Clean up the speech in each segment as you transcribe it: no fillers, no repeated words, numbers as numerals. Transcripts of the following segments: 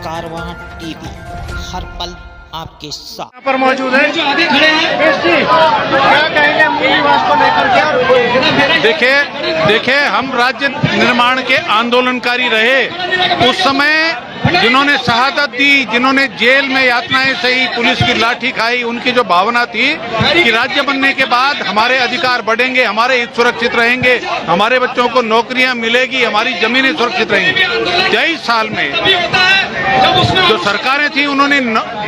कारवां TV हर पल आपके साथ। यहाँ पर मौजूद है जो आगे खड़े हैं, क्या कहेंगे मूल निवास को लेकर के? देखिए हम राज्य निर्माण के आंदोलनकारी रहे। उस समय जिन्होंने शहादत दी, जिन्होंने जेल में यातनाएं सही, पुलिस की लाठी खाई, उनकी जो भावना थी कि राज्य बनने के बाद हमारे अधिकार बढ़ेंगे, हमारे हित सुरक्षित रहेंगे, हमारे बच्चों को नौकरियां मिलेगी, हमारी जमीनें सुरक्षित रहेंगी। 23 साल में जो सरकारें थी उन्होंने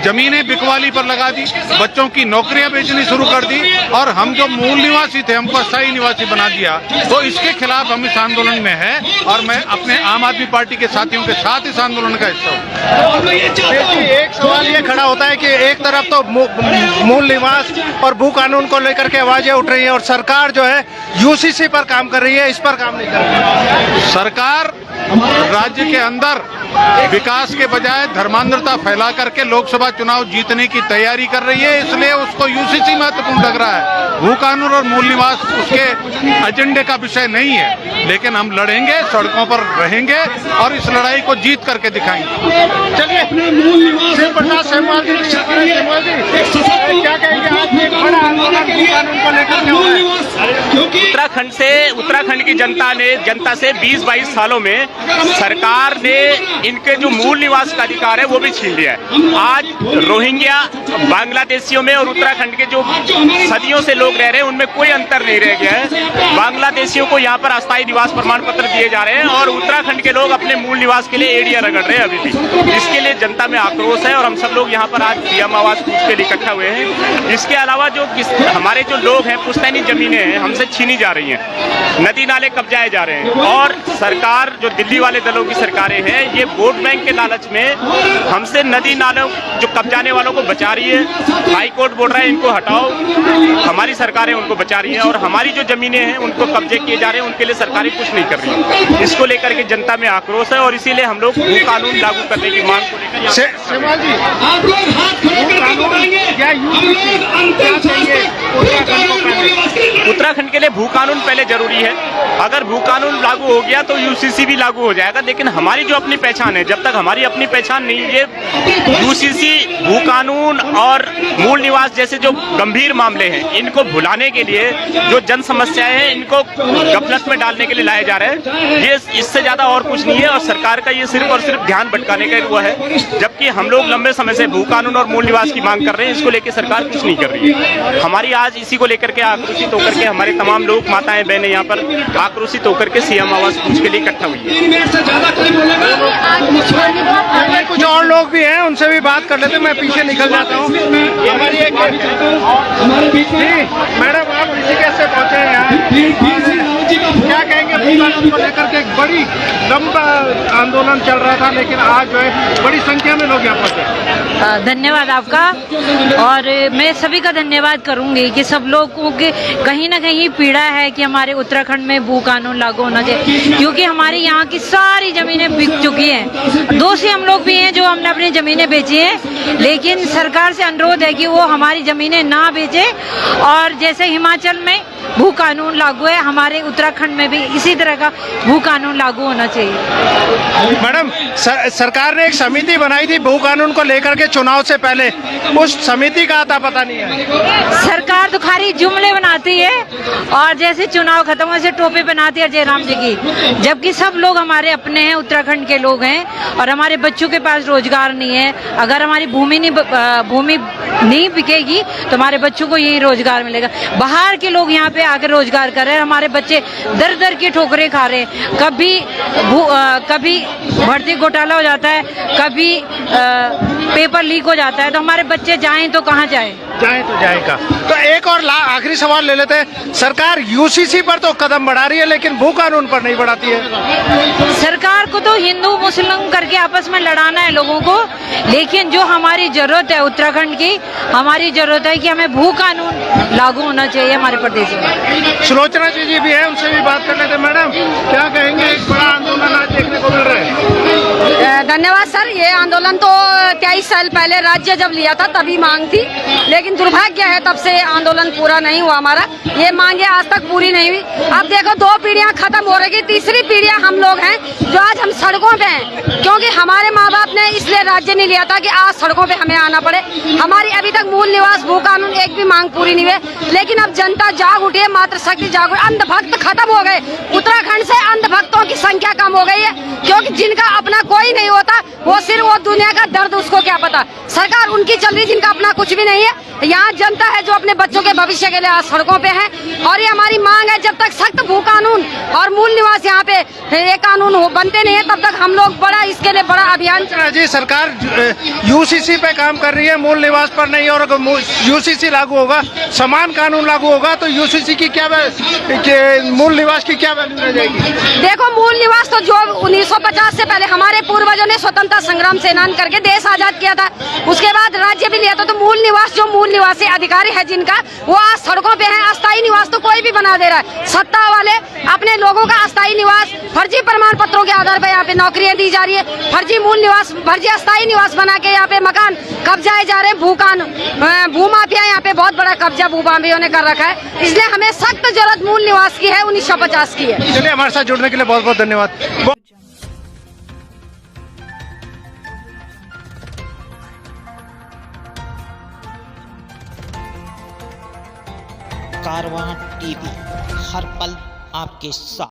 जमीनें बिकवाली पर लगा दी, बच्चों की नौकरियां बेचनी शुरू कर दी और हम जो मूल निवासी थे हमको अस्थायी निवासी बना दिया। तो इसके खिलाफ हम इस आंदोलन में हैं और मैं अपने आम आदमी पार्टी के साथियों के साथ इस आंदोलन का हिस्सा हूँ। एक सवाल ये खड़ा होता है कि एक तरफ तो मूल निवास और भू कानून को लेकर के आवाजें उठ रही हैं और सरकार जो है यूसीसी पर काम कर रही है, इस पर काम नहीं कर रही है। सरकार राज्य के अंदर विकास के बजाय धर्मांधता फैला करके लोकसभा चुनाव जीतने की तैयारी कर रही है, इसलिए उसको यूसीसी महत्वपूर्ण लग रहा है। भू कानून और मूल निवास उसके एजेंडे का विषय नहीं है, लेकिन हम लड़ेंगे, सड़कों पर रहेंगे और इस लड़ाई को जीत करके दिखाएंगे। चलिए, क्या कहेंगे आप? एक बड़ा आंदोलन भू कानून को लेकर उत्तराखंड की जनता से 20-22 सालों में सरकार ने इनके जो मूल निवास का अधिकार है वो भी छीन लिया है। आज रोहिंग्या बांग्लादेशियों में और उत्तराखंड के जो सदियों से लोग रह रहे हैं उनमें कोई अंतर नहीं रह गया है। बांग्लादेशियों को यहाँ पर अस्थायी निवास प्रमाण पत्र दिए जा रहे हैं और उत्तराखंड के लोग अपने मूल निवास के लिए एड़ियां रगड़ रहे हैं अभी भी। इसके लिए जनता में आक्रोश है और हम सब लोग यहाँ पर आज सीएम आवास कूच के लिए इकट्ठा हुए हैं। इसके अलावा जो हमारे जो लोग हैं, पुश्तैनी जमीनें हैं हमसे छीनी जा रही हैं, नदी नाले कब्जाए जा रहे हैं और सरकार जो दिल्ली वाले दलों की सरकारें हैं ये वोट बैंक के लालच में हमसे नदी नालों जो कब्जाने वालों को बचा रही है। हाई कोर्ट बोल रहा है इनको हटाओ, हमारी सरकारें उनको बचा रही हैं और हमारी जो जमीनें हैं उनको कब्जे किए जा रहे हैं, उनके लिए सरकारें कुछ नहीं कर रही। इसको लेकर के जनता में आक्रोश है और इसीलिए हम लोग भू कानून लागू करने की मांग को लेकर उत्तराखंड के लिए भू कानून पहले जरूरी है। अगर भू कानून लागू हो गया तो यूसीसी भी लागू हो जाएगा, लेकिन हमारी जो अपनी पहचान है, जब तक हमारी अपनी पहचान नहीं है, यूसीसी, भू कानून और मूल निवास जैसे जो गंभीर मामले हैं इनको भुलाने के लिए जो जन समस्याएं हैं इनको गफलत में डालने के लिए लाए जा रहे हैं। ये इससे ज्यादा और कुछ नहीं है और सरकार का ये सिर्फ और सिर्फ ध्यान भटकाने का हुआ है, जबकि हम लोग लंबे समय से भू कानून और मूल निवास की मांग कर रहे हैं। इसको लेकर सरकार कुछ नहीं कर रही है। हमारी आज इसी को लेकर के आक्रोशित होकर के हमारे तमाम लोग, माताएं, बहनें यहाँ पर आक्रोशित होकर के सीएम आवास कूच के लिए इकट्ठा हुई है। कुछ और लोग भी हैं, उनसे भी बात कर लेते हैं। मैं पीछे निकल जाता हूँ। मैडम, आप ऋषिकेश से पहुँचे हैं यहाँ, क्या कहेंगे भू कानून को लेकर के? एक बड़ी लंबा आंदोलन चल रहा था, लेकिन आज जो है बड़ी संख्या में लोग यहाँ पहुँचे। धन्यवाद आपका, और मैं सभी का धन्यवाद करूंगी कि सब लोगों के कहीं ना कहीं पीड़ा है कि हमारे उत्तराखंड में भू कानून लागू होना चाहिए, क्योंकि हमारी यहाँ की सारी जमीनें बिक चुकी हैं। दोषी हम लोग भी हैं जो हमने अपनी जमीनें बेची हैं, लेकिन सरकार से अनुरोध है कि वो हमारी जमीनें ना बेचे और जैसे हिमाचल में भू कानून लागू है, हमारे उत्तराखंड में भी इसी तरह का भू कानून लागू होना चाहिए। मैडम, सरकार ने एक समिति बनाई थी भू कानून को लेकर के चुनाव से पहले, उस समिति का आता पता नहीं है। सरकार तो खाली जुमले बनाती है और जैसे चुनाव खत्म हो से टोपी बनाती है जयराम जी की, जबकि सब लोग हमारे अपने हैं, उत्तराखंड के लोग हैं और हमारे बच्चों के पास रोजगार नहीं है। अगर हमारी भूमि नहीं बिकेगी तो हमारे बच्चों को यही रोजगार मिलेगा। बाहर के लोग यहाँ पे आकर रोजगार कर रहे हैं, हमारे बच्चे दर दर की ठोकरें खा रहे हैं। कभी भर्ती घोटाला हो जाता है, कभी पेपर लीक हो जाता है, तो हमारे बच्चे जाएं तो कहाँ जाएं? तो जाएगा। तो एक और आखिरी सवाल ले लेते हैं। सरकार यूसीसी पर तो कदम बढ़ा रही है, लेकिन भू कानून पर नहीं बढ़ाती है। सरकार को तो हिंदू मुस्लिम करके आपस में लड़ाना है लोगों को, लेकिन जो हमारी जरूरत है उत्तराखंड की, हमारी जरूरत है कि हमें भू कानून लागू होना चाहिए हमारे प्रदेश में। सुलोचना जी भी है, उनसे भी बात कर लेते हैं। मैडम, क्या कहेंगे? एक बड़ा आंदोलन आज देखने को मिल रहा है। धन्यवाद सर। ये आंदोलन तो 23 साल पहले राज्य जब लिया था तभी मांग थी, लेकिन दुर्भाग्य है तब से आंदोलन पूरा नहीं हुआ हमारा। ये मांगे आज तक पूरी नहीं हुई। अब देखो 2 पीढ़ियां खत्म हो रही, तीसरी पीढ़ियां हम लोग हैं जो आज हम सड़कों पे हैं, क्योंकि हमारे माँ बाप ने इसलिए राज्य नहीं लिया था कि आज सड़कों पे हमें आना पड़े। हमारी अभी तक मूल निवास भू कानून एक भी मांग पूरी नहीं हुई, लेकिन अब जनता जाग उठी है, मातृशक्ति जाग उठी। अंधभक्त खत्म हो गए, उत्तराखंड से अंधभक्तों की संख्या कम हो गई है, क्योंकि जिनका अपना कोई नहीं होता वो सिर्फ वो दुनिया का दर्द उसको क्या पता। सरकार उनकी चल रही जिनका अपना कुछ भी नहीं है। यहाँ जनता है जो अपने बच्चों के भविष्य के लिए आज सड़कों पे है, और ये हमारी मांग है जब तक सख्त भू कानून और मूल निवास यहाँ पे ये कानून बनते नहीं है तब तक हम लोग बड़ा इसके लिए बड़ा अभियान। जी सरकार यूसीसी पे काम कर रही है, मूल निवास पर नहीं, और अगर यूसीसी लागू होगा, समान कानून लागू होगा तो यूसीसी की क्या मूल निवास की क्या वैल्यू रह जाएगी? देखो मूल निवास तो जो 1950 से पहले हमारे पूर्वजों ने स्वतंत्रता संग्राम सेनान करके देश आजाद किया था, उसके बाद राज्य भी लिया था, तो मूल निवास जो मूल निवासी अधिकारी है जिनका, वो आज सड़कों पे है। अस्थायी निवास तो कोई भी बना दे रहा है, सत्ता वाले अपने लोगों का अस्थायी निवास फर्जी प्रमाण पत्रों के आधार पर यहाँ पे नौकरियां दी जा रही है, फर्जी मूल निवास फर्जी अस्थायी निवास बना के यहाँ पे मकान कब्जाए जा रहे हैं। भू माफिया यहाँ पे बहुत बड़ा कब्जा भू माफियों ने कर रखा है, इसलिए हमें सख्त जरूरत मूल निवास की है, 1950 की है। चलिए हमारे साथ जुड़ने के लिए बहुत बहुत धन्यवाद। कारवां टीवी, हर पल आपके साथ।